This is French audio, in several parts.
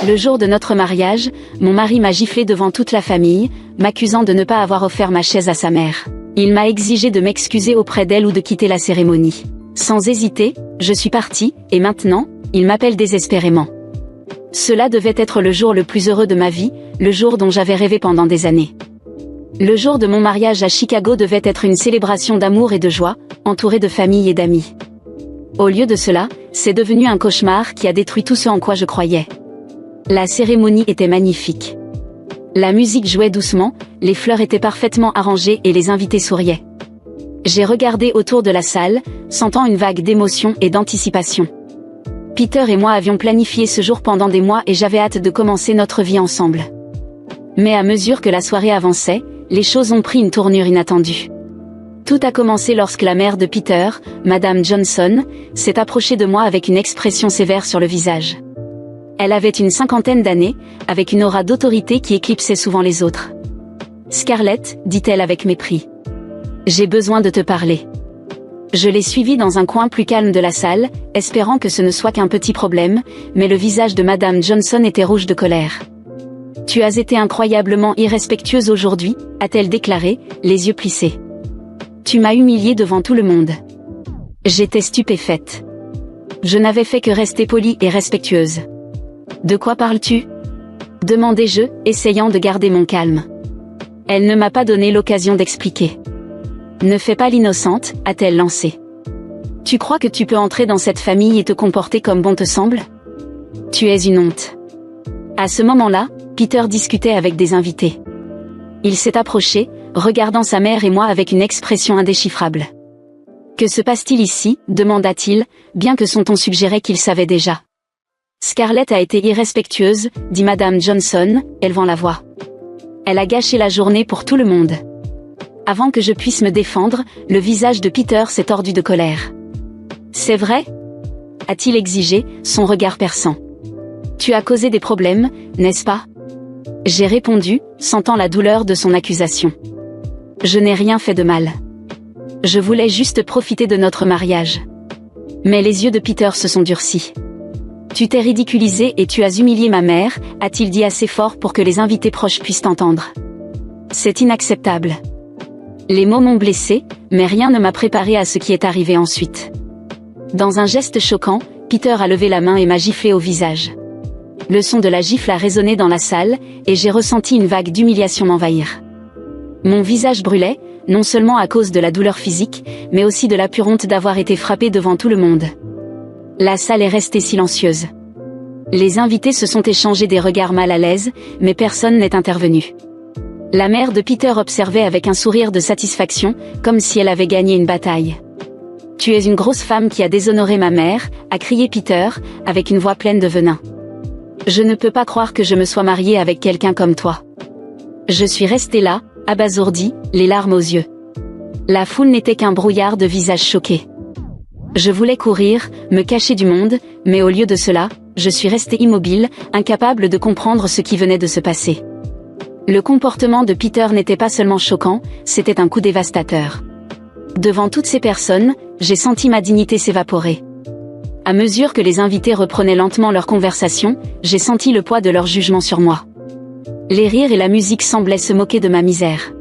Le jour de notre mariage, mon mari m'a giflé devant toute la famille, m'accusant de ne pas avoir offert ma chaise à sa mère. Il m'a exigé de m'excuser auprès d'elle ou de quitter la cérémonie. Sans hésiter, je suis partie, et maintenant, il m'appelle désespérément. Cela devait être le jour le plus heureux de ma vie, le jour dont j'avais rêvé pendant des années. Le jour de mon mariage à Chicago devait être une célébration d'amour et de joie, entourée de famille et d'amis. Au lieu de cela, c'est devenu un cauchemar qui a détruit tout ce en quoi je croyais. La cérémonie était magnifique. La musique jouait doucement, les fleurs étaient parfaitement arrangées et les invités souriaient. J'ai regardé autour de la salle, sentant une vague d'émotion et d'anticipation. Peter et moi avions planifié ce jour pendant des mois et j'avais hâte de commencer notre vie ensemble. Mais à mesure que la soirée avançait, les choses ont pris une tournure inattendue. Tout a commencé lorsque la mère de Peter, Madame Johnson, s'est approchée de moi avec une expression sévère sur le visage. Elle avait une 50aine d'années, avec une aura d'autorité qui éclipsait souvent les autres. « Scarlett, dit-elle avec mépris. J'ai besoin de te parler. » Je l'ai suivie dans un coin plus calme de la salle, espérant que ce ne soit qu'un petit problème, mais le visage de Madame Johnson était rouge de colère. « Tu as été incroyablement irrespectueuse aujourd'hui, a-t-elle déclaré, les yeux plissés. Tu m'as humiliée devant tout le monde. J'étais stupéfaite. Je n'avais fait que rester polie et respectueuse. De quoi parles-tu ? Demandai-je, essayant de garder mon calme. Elle ne m'a pas donné l'occasion d'expliquer. Ne fais pas l'innocente, a-t-elle lancé. Tu crois que tu peux entrer dans cette famille et te comporter comme bon te semble ? Tu es une honte. À ce moment-là, Peter discutait avec des invités. Il s'est approché, regardant sa mère et moi avec une expression indéchiffrable. « Que se passe-t-il ici ?» demanda-t-il, bien que son ton suggérait qu'il savait déjà. « Scarlett a été irrespectueuse, dit Madame Johnson, élevant la voix. Elle a gâché la journée pour tout le monde. » Avant que je puisse me défendre, le visage de Peter s'est tordu de colère. « C'est vrai ?» a-t-il exigé, son regard perçant. « Tu as causé des problèmes, n'est-ce pas ?» J'ai répondu, sentant la douleur de son accusation. « Je n'ai rien fait de mal. Je voulais juste profiter de notre mariage. » Mais les yeux de Peter se sont durcis. « Tu t'es ridiculisé et tu as humilié ma mère, a-t-il dit assez fort pour que les invités proches puissent entendre. C'est inacceptable. » Les mots m'ont blessé, mais rien ne m'a préparé à ce qui est arrivé ensuite. Dans un geste choquant, Peter a levé la main et m'a giflé au visage. Le son de la gifle a résonné dans la salle, et j'ai ressenti une vague d'humiliation m'envahir. Mon visage brûlait, non seulement à cause de la douleur physique, mais aussi de la pure honte d'avoir été frappé devant tout le monde. La salle est restée silencieuse. Les invités se sont échangés des regards mal à l'aise, mais personne n'est intervenu. La mère de Peter observait avec un sourire de satisfaction, comme si elle avait gagné une bataille. « Tu es une grosse femme qui a déshonoré ma mère », a crié Peter, avec une voix pleine de venin. « Je ne peux pas croire que je me sois mariée avec quelqu'un comme toi. » Je suis restée là, abasourdie, les larmes aux yeux. La foule n'était qu'un brouillard de visages choqués. Je voulais courir, me cacher du monde, mais au lieu de cela, je suis restée immobile, incapable de comprendre ce qui venait de se passer. Le comportement de Peter n'était pas seulement choquant, c'était un coup dévastateur. Devant toutes ces personnes, j'ai senti ma dignité s'évaporer. À mesure que les invités reprenaient lentement leur conversation, j'ai senti le poids de leur jugement sur moi. Les rires et la musique semblaient se moquer de ma misère.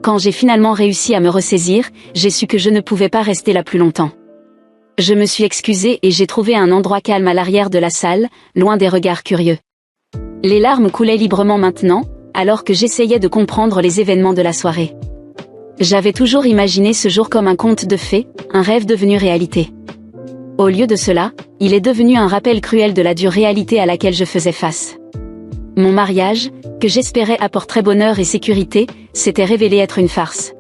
Quand j'ai finalement réussi à me ressaisir, j'ai su que je ne pouvais pas rester là plus longtemps. Je me suis excusée et j'ai trouvé un endroit calme à l'arrière de la salle, loin des regards curieux. Les larmes coulaient librement maintenant, alors que j'essayais de comprendre les événements de la soirée. J'avais toujours imaginé ce jour comme un conte de fées, un rêve devenu réalité. Au lieu de cela, il est devenu un rappel cruel de la dure réalité à laquelle je faisais face. Mon mariage, que j'espérais apporterait bonheur et sécurité, s'était révélé être une farce.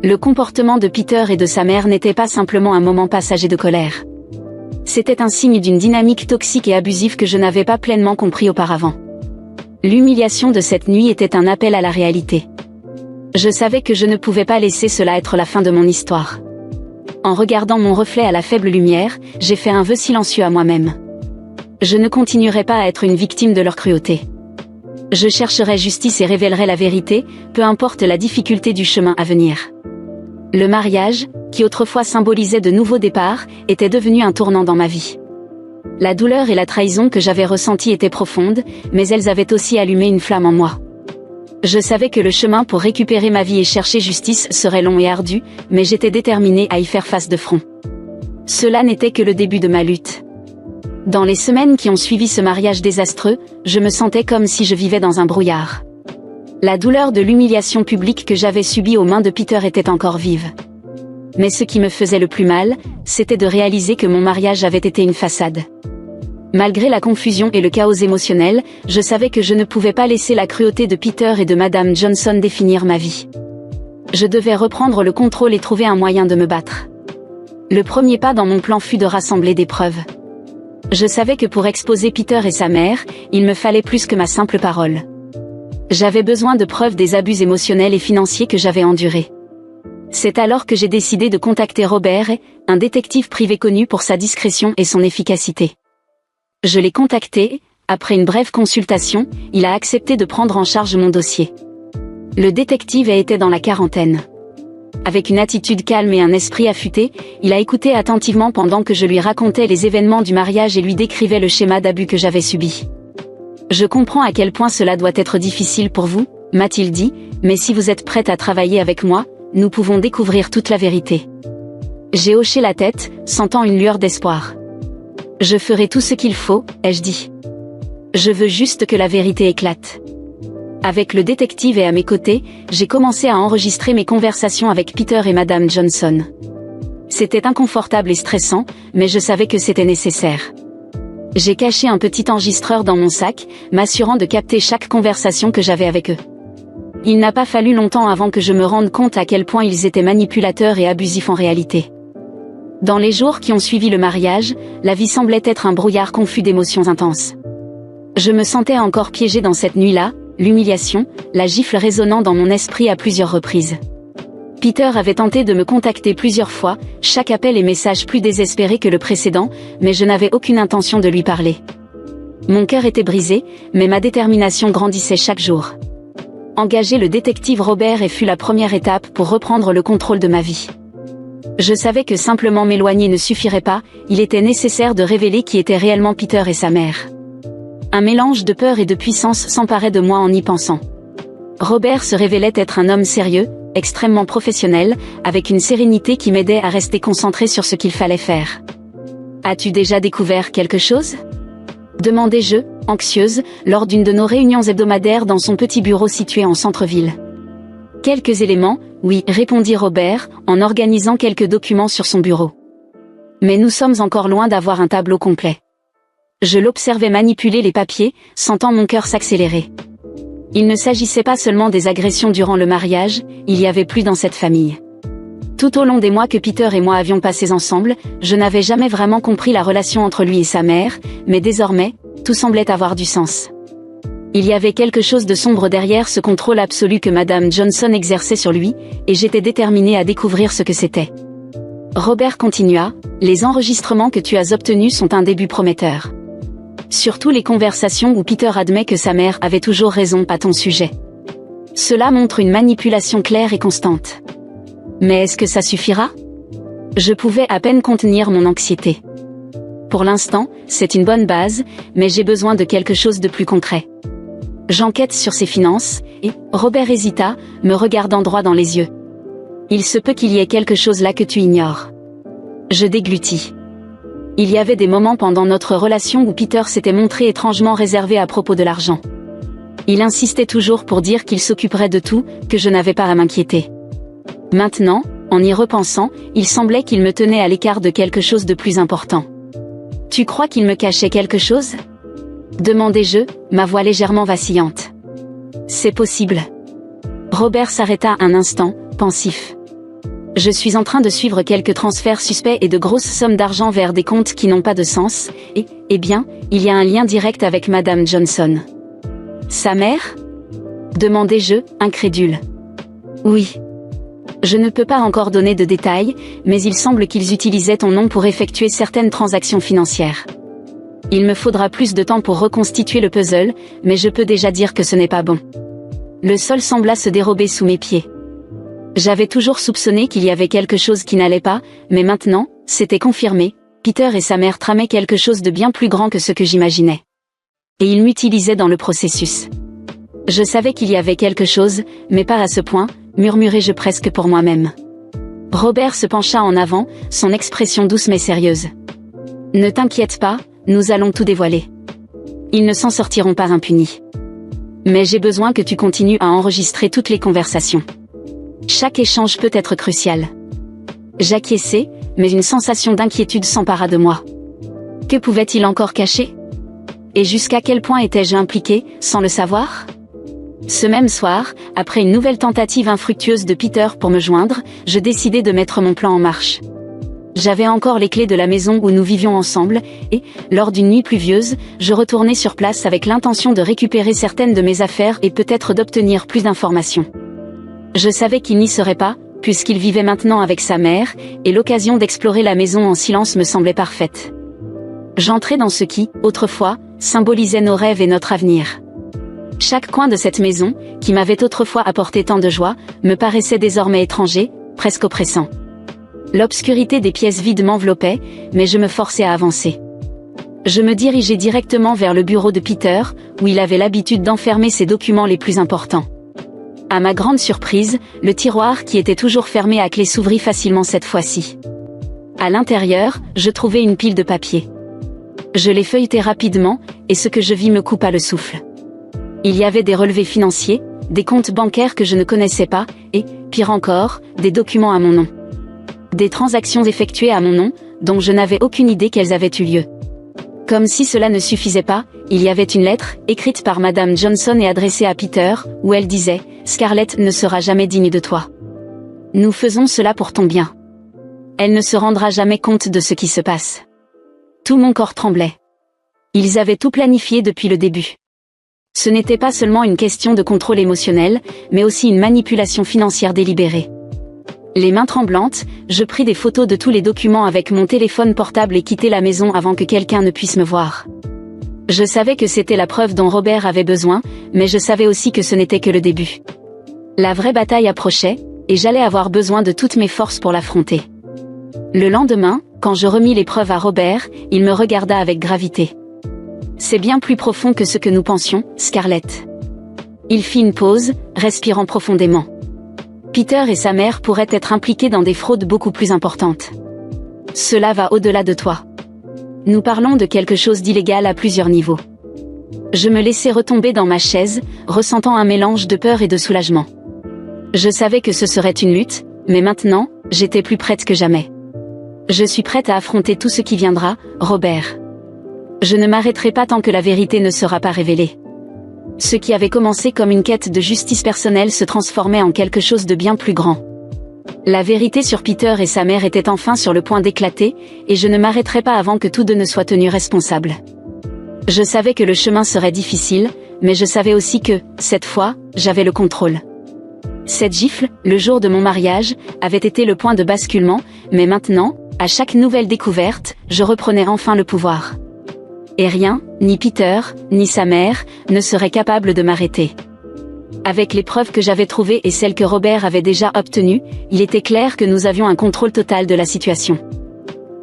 Le comportement de Peter et de sa mère n'était pas simplement un moment passager de colère. C'était un signe d'une dynamique toxique et abusive que je n'avais pas pleinement compris auparavant. L'humiliation de cette nuit était un appel à la réalité. Je savais que je ne pouvais pas laisser cela être la fin de mon histoire. En regardant mon reflet à la faible lumière, j'ai fait un vœu silencieux à moi-même. Je ne continuerai pas à être une victime de leur cruauté. Je chercherai justice et révélerai la vérité, peu importe la difficulté du chemin à venir. Le mariage, qui autrefois symbolisait de nouveaux départs, était devenu un tournant dans ma vie. La douleur et la trahison que j'avais ressenties étaient profondes, mais elles avaient aussi allumé une flamme en moi. Je savais que le chemin pour récupérer ma vie et chercher justice serait long et ardu, mais j'étais déterminée à y faire face de front. Cela n'était que le début de ma lutte. Dans les semaines qui ont suivi ce mariage désastreux, je me sentais comme si je vivais dans un brouillard. La douleur de l'humiliation publique que j'avais subie aux mains de Peter était encore vive. Mais ce qui me faisait le plus mal, c'était de réaliser que mon mariage avait été une façade. Malgré la confusion et le chaos émotionnel, je savais que je ne pouvais pas laisser la cruauté de Peter et de Madame Johnson définir ma vie. Je devais reprendre le contrôle et trouver un moyen de me battre. Le premier pas dans mon plan fut de rassembler des preuves. Je savais que pour exposer Peter et sa mère, il me fallait plus que ma simple parole. J'avais besoin de preuves des abus émotionnels et financiers que j'avais endurés. C'est alors que j'ai décidé de contacter Robert, un détective privé connu pour sa discrétion et son efficacité. Je l'ai contacté, après une brève consultation, il a accepté de prendre en charge mon dossier. Le détective était dans la quarantaine. Avec une attitude calme et un esprit affûté, il a écouté attentivement pendant que je lui racontais les événements du mariage et lui décrivais le schéma d'abus que j'avais subi. « Je comprends à quel point cela doit être difficile pour vous, » m'a-t-il dit, « mais si vous êtes prête à travailler avec moi, nous pouvons découvrir toute la vérité. » J'ai hoché la tête, sentant une lueur d'espoir. « Je ferai tout ce qu'il faut, » ai-je dit. « Je veux juste que la vérité éclate. » Avec le détective et à mes côtés, j'ai commencé à enregistrer mes conversations avec Peter et Madame Johnson. C'était inconfortable et stressant, mais je savais que c'était nécessaire. J'ai caché un petit enregistreur dans mon sac, m'assurant de capter chaque conversation que j'avais avec eux. Il n'a pas fallu longtemps avant que je me rende compte à quel point ils étaient manipulateurs et abusifs en réalité. Dans les jours qui ont suivi le mariage, la vie semblait être un brouillard confus d'émotions intenses. Je me sentais encore piégée dans cette nuit-là, l'humiliation, la gifle résonnant dans mon esprit à plusieurs reprises. Peter avait tenté de me contacter plusieurs fois, chaque appel et message plus désespéré que le précédent, mais je n'avais aucune intention de lui parler. Mon cœur était brisé, mais ma détermination grandissait chaque jour. Engager le détective Robert fut la première étape pour reprendre le contrôle de ma vie. Je savais que simplement m'éloigner ne suffirait pas, il était nécessaire de révéler qui était réellement Peter et sa mère. Un mélange de peur et de puissance s'emparait de moi en y pensant. Robert se révélait être un homme sérieux, extrêmement professionnel, avec une sérénité qui m'aidait à rester concentré sur ce qu'il fallait faire. « As-tu déjà découvert quelque chose ?» demandai-je, anxieuse, lors d'une de nos réunions hebdomadaires dans son petit bureau situé en centre-ville. « Quelques éléments, oui, répondit Robert, en organisant quelques documents sur son bureau. Mais nous sommes encore loin d'avoir un tableau complet. Je l'observais manipuler les papiers, sentant mon cœur s'accélérer. Il ne s'agissait pas seulement des agressions durant le mariage, il y avait plus dans cette famille. Tout au long des mois que Peter et moi avions passés ensemble, je n'avais jamais vraiment compris la relation entre lui et sa mère, mais désormais, tout semblait avoir du sens. Il y avait quelque chose de sombre derrière ce contrôle absolu que Madame Johnson exerçait sur lui, et j'étais déterminée à découvrir ce que c'était. Robert continua, « Les enregistrements que tu as obtenus sont un début prometteur. Surtout les conversations où Peter admet que sa mère avait toujours raison à ton sujet. Cela montre une manipulation claire et constante. Mais est-ce que ça suffira ? » Je pouvais à peine contenir mon anxiété. Pour l'instant, c'est une bonne base, mais j'ai besoin de quelque chose de plus concret. J'enquête sur ses finances, et Robert hésita, me regardant droit dans les yeux. Il se peut qu'il y ait quelque chose là que tu ignores. Je déglutis. Il y avait des moments pendant notre relation où Peter s'était montré étrangement réservé à propos de l'argent. Il insistait toujours pour dire qu'il s'occuperait de tout, que je n'avais pas à m'inquiéter. Maintenant, en y repensant, il semblait qu'il me tenait à l'écart de quelque chose de plus important. « Tu crois qu'il me cachait quelque chose ?» demandai-je, ma voix légèrement vacillante. « C'est possible. » Robert s'arrêta un instant, pensif. Je suis en train de suivre quelques transferts suspects et de grosses sommes d'argent vers des comptes qui n'ont pas de sens, et, eh bien, il y a un lien direct avec Madame Johnson. Sa mère ? demandai-je, incrédule. Oui. Je ne peux pas encore donner de détails, mais il semble qu'ils utilisaient ton nom pour effectuer certaines transactions financières. Il me faudra plus de temps pour reconstituer le puzzle, mais je peux déjà dire que ce n'est pas bon. Le sol sembla se dérober sous mes pieds. J'avais toujours soupçonné qu'il y avait quelque chose qui n'allait pas, mais maintenant, c'était confirmé. Peter et sa mère tramaient quelque chose de bien plus grand que ce que j'imaginais. Et ils m'utilisaient dans le processus. Je savais qu'il y avait quelque chose, mais pas à ce point, murmurai-je presque pour moi-même. Robert se pencha en avant, son expression douce mais sérieuse. Ne t'inquiète pas, nous allons tout dévoiler. Ils ne s'en sortiront pas impunis. Mais j'ai besoin que tu continues à enregistrer toutes les conversations. Chaque échange peut être crucial. J'acquiesçai, mais une sensation d'inquiétude s'empara de moi. Que pouvait-il encore cacher? Et jusqu'à quel point étais-je impliqué, sans le savoir? Ce même soir, après une nouvelle tentative infructueuse de Peter pour me joindre, je décidai de mettre mon plan en marche. J'avais encore les clés de la maison où nous vivions ensemble, et, lors d'une nuit pluvieuse, je retournai sur place avec l'intention de récupérer certaines de mes affaires et peut-être d'obtenir plus d'informations. Je savais qu'il n'y serait pas, puisqu'il vivait maintenant avec sa mère, et l'occasion d'explorer la maison en silence me semblait parfaite. J'entrai dans ce qui, autrefois, symbolisait nos rêves et notre avenir. Chaque coin de cette maison, qui m'avait autrefois apporté tant de joie, me paraissait désormais étranger, presque oppressant. L'obscurité des pièces vides m'enveloppait, mais je me forçais à avancer. Je me dirigeai directement vers le bureau de Peter, où il avait l'habitude d'enfermer ses documents les plus importants. À ma grande surprise, le tiroir qui était toujours fermé à clé s'ouvrit facilement cette fois-ci. À l'intérieur, je trouvai une pile de papiers. Je les feuilletai rapidement, et ce que je vis me coupa le souffle. Il y avait des relevés financiers, des comptes bancaires que je ne connaissais pas, et, pire encore, des documents à mon nom. Des transactions effectuées à mon nom, dont je n'avais aucune idée qu'elles avaient eu lieu. Comme si cela ne suffisait pas, il y avait une lettre, écrite par Madame Johnson et adressée à Peter, où elle disait « Scarlett ne sera jamais digne de toi. Nous faisons cela pour ton bien. Elle ne se rendra jamais compte de ce qui se passe. » Tout mon corps tremblait. Ils avaient tout planifié depuis le début. Ce n'était pas seulement une question de contrôle émotionnel, mais aussi une manipulation financière délibérée. Les mains tremblantes, je pris des photos de tous les documents avec mon téléphone portable et quittai la maison avant que quelqu'un ne puisse me voir. Je savais que c'était la preuve dont Robert avait besoin, mais je savais aussi que ce n'était que le début. La vraie bataille approchait, et j'allais avoir besoin de toutes mes forces pour l'affronter. Le lendemain, quand je remis les preuves à Robert, il me regarda avec gravité. « C'est bien plus profond que ce que nous pensions, Scarlett. » Il fit une pause, respirant profondément. Peter et sa mère pourraient être impliqués dans des fraudes beaucoup plus importantes. Cela va au-delà de toi. Nous parlons de quelque chose d'illégal à plusieurs niveaux. Je me laissai retomber dans ma chaise, ressentant un mélange de peur et de soulagement. Je savais que ce serait une lutte, mais maintenant, j'étais plus prête que jamais. Je suis prête à affronter tout ce qui viendra, Robert. Je ne m'arrêterai pas tant que la vérité ne sera pas révélée. Ce qui avait commencé comme une quête de justice personnelle se transformait en quelque chose de bien plus grand. La vérité sur Peter et sa mère était enfin sur le point d'éclater, et je ne m'arrêterai pas avant que tous deux ne soient tenus responsables. Je savais que le chemin serait difficile, mais je savais aussi que, cette fois, j'avais le contrôle. Cette gifle, le jour de mon mariage, avait été le point de basculement, mais maintenant, à chaque nouvelle découverte, je reprenais enfin le pouvoir. Et rien, ni Peter, ni sa mère, ne seraient capables de m'arrêter. Avec les preuves que j'avais trouvées et celles que Robert avait déjà obtenues, il était clair que nous avions un contrôle total de la situation.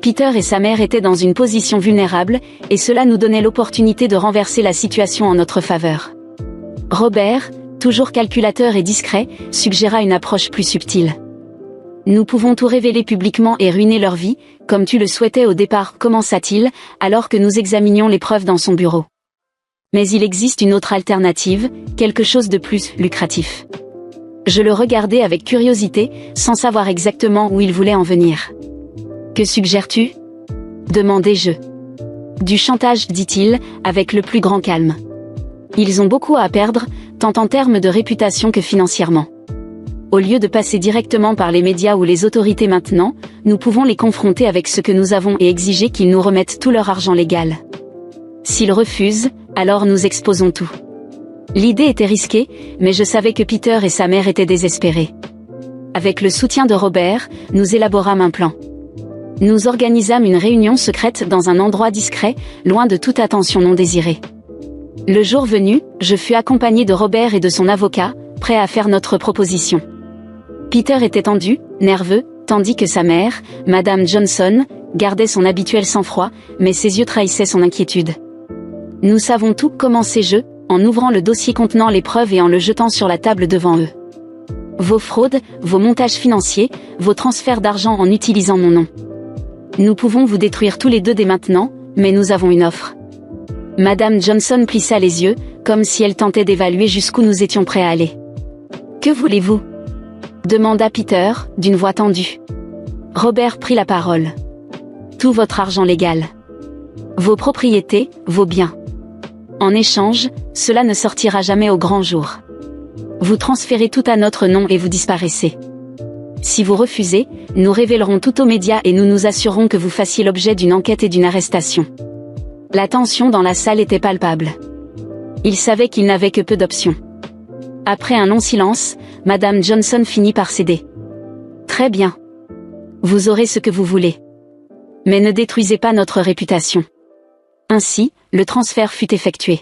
Peter et sa mère étaient dans une position vulnérable, et cela nous donnait l'opportunité de renverser la situation en notre faveur. Robert, toujours calculateur et discret, suggéra une approche plus subtile. Nous pouvons tout révéler publiquement et ruiner leur vie, comme tu le souhaitais au départ, commença-t-il, alors que nous examinions les preuves dans son bureau. Mais il existe une autre alternative, quelque chose de plus lucratif. Je le regardais avec curiosité, sans savoir exactement où il voulait en venir. Que suggères-tu ? demandai-je. Du chantage, dit-il, avec le plus grand calme. Ils ont beaucoup à perdre, tant en termes de réputation que financièrement. Au lieu de passer directement par les médias ou les autorités maintenant, nous pouvons les confronter avec ce que nous avons et exiger qu'ils nous remettent tout leur argent légal. S'ils refusent, alors nous exposons tout. L'idée était risquée, mais je savais que Peter et sa mère étaient désespérés. Avec le soutien de Robert, nous élaborâmes un plan. Nous organisâmes une réunion secrète dans un endroit discret, loin de toute attention non désirée. Le jour venu, je fus accompagné de Robert et de son avocat, prêt à faire notre proposition. Peter était tendu, nerveux, tandis que sa mère, Madame Johnson, gardait son habituel sang-froid, mais ses yeux trahissaient son inquiétude. Nous savons tout, commençai je, en ouvrant le dossier contenant les preuves et en le jetant sur la table devant eux. Vos fraudes, vos montages financiers, vos transferts d'argent en utilisant mon nom. Nous pouvons vous détruire tous les deux dès maintenant, mais nous avons une offre. Madame Johnson plissa les yeux, comme si elle tentait d'évaluer jusqu'où nous étions prêts à aller. Que voulez-vous ? Demanda Peter, d'une voix tendue. Robert prit la parole. Tout votre argent légal. Vos propriétés, vos biens. En échange, cela ne sortira jamais au grand jour. Vous transférez tout à notre nom et vous disparaissez. Si vous refusez, nous révélerons tout aux médias et nous nous assurerons que vous fassiez l'objet d'une enquête et d'une arrestation. La tension dans la salle était palpable. Il savait qu'il n'avait que peu d'options. Après un long silence, Madame Johnson finit par céder. Très bien. Vous aurez ce que vous voulez. Mais ne détruisez pas notre réputation. Ainsi, le transfert fut effectué.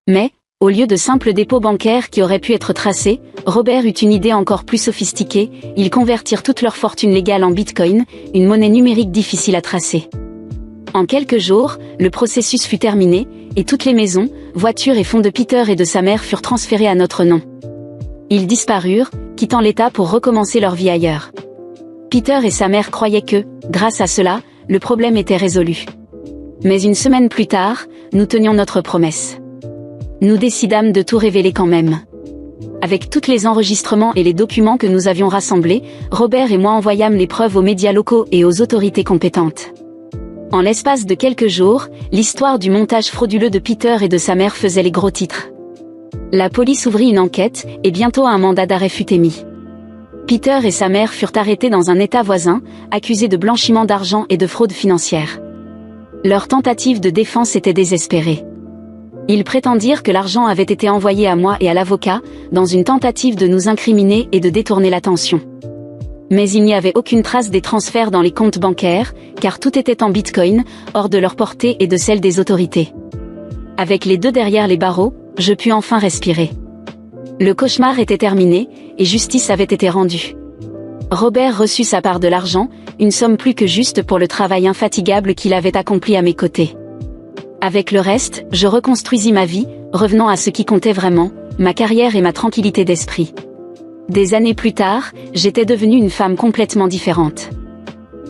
Mais, au lieu de simples dépôts bancaires qui auraient pu être tracés, Robert eut une idée encore plus sophistiquée, ils convertirent toute leur fortune légale en Bitcoin, une monnaie numérique difficile à tracer. En quelques jours, le processus fut terminé, et toutes les maisons, voitures et fonds de Peter et de sa mère furent transférés à notre nom. Ils disparurent, quittant l'État pour recommencer leur vie ailleurs. Peter et sa mère croyaient que, grâce à cela, le problème était résolu. Mais une semaine plus tard, nous tenions notre promesse. Nous décidâmes de tout révéler quand même. Avec tous les enregistrements et les documents que nous avions rassemblés, Robert et moi envoyâmes les preuves aux médias locaux et aux autorités compétentes. En l'espace de quelques jours, l'histoire du montage frauduleux de Peter et de sa mère faisait les gros titres. La police ouvrit une enquête, et bientôt un mandat d'arrêt fut émis. Peter et sa mère furent arrêtés dans un État voisin, accusés de blanchiment d'argent et de fraude financière. Leur tentative de défense était désespérée. Ils prétendirent que l'argent avait été envoyé à moi et à l'avocat, dans une tentative de nous incriminer et de détourner l'attention. Mais il n'y avait aucune trace des transferts dans les comptes bancaires, car tout était en Bitcoin, hors de leur portée et de celle des autorités. Avec les deux derrière les barreaux, je pus enfin respirer. Le cauchemar était terminé, et justice avait été rendue. Robert reçut sa part de l'argent, une somme plus que juste pour le travail infatigable qu'il avait accompli à mes côtés. Avec le reste, je reconstruisis ma vie, revenant à ce qui comptait vraiment, ma carrière et ma tranquillité d'esprit. Des années plus tard, j'étais devenue une femme complètement différente.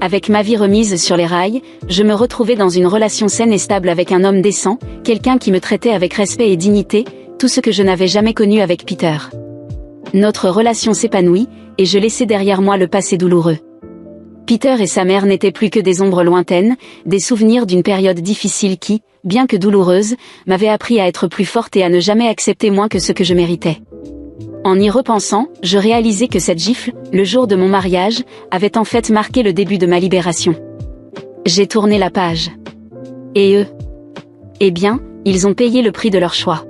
Avec ma vie remise sur les rails, je me retrouvais dans une relation saine et stable avec un homme décent, quelqu'un qui me traitait avec respect et dignité, tout ce que je n'avais jamais connu avec Peter. Notre relation s'épanouit, et je laissais derrière moi le passé douloureux. Peter et sa mère n'étaient plus que des ombres lointaines, des souvenirs d'une période difficile qui, bien que douloureuse, m'avait appris à être plus forte et à ne jamais accepter moins que ce que je méritais. En y repensant, je réalisais que cette gifle, le jour de mon mariage, avait en fait marqué le début de ma libération. J'ai tourné la page. Et eux? Eh bien, ils ont payé le prix de leur choix.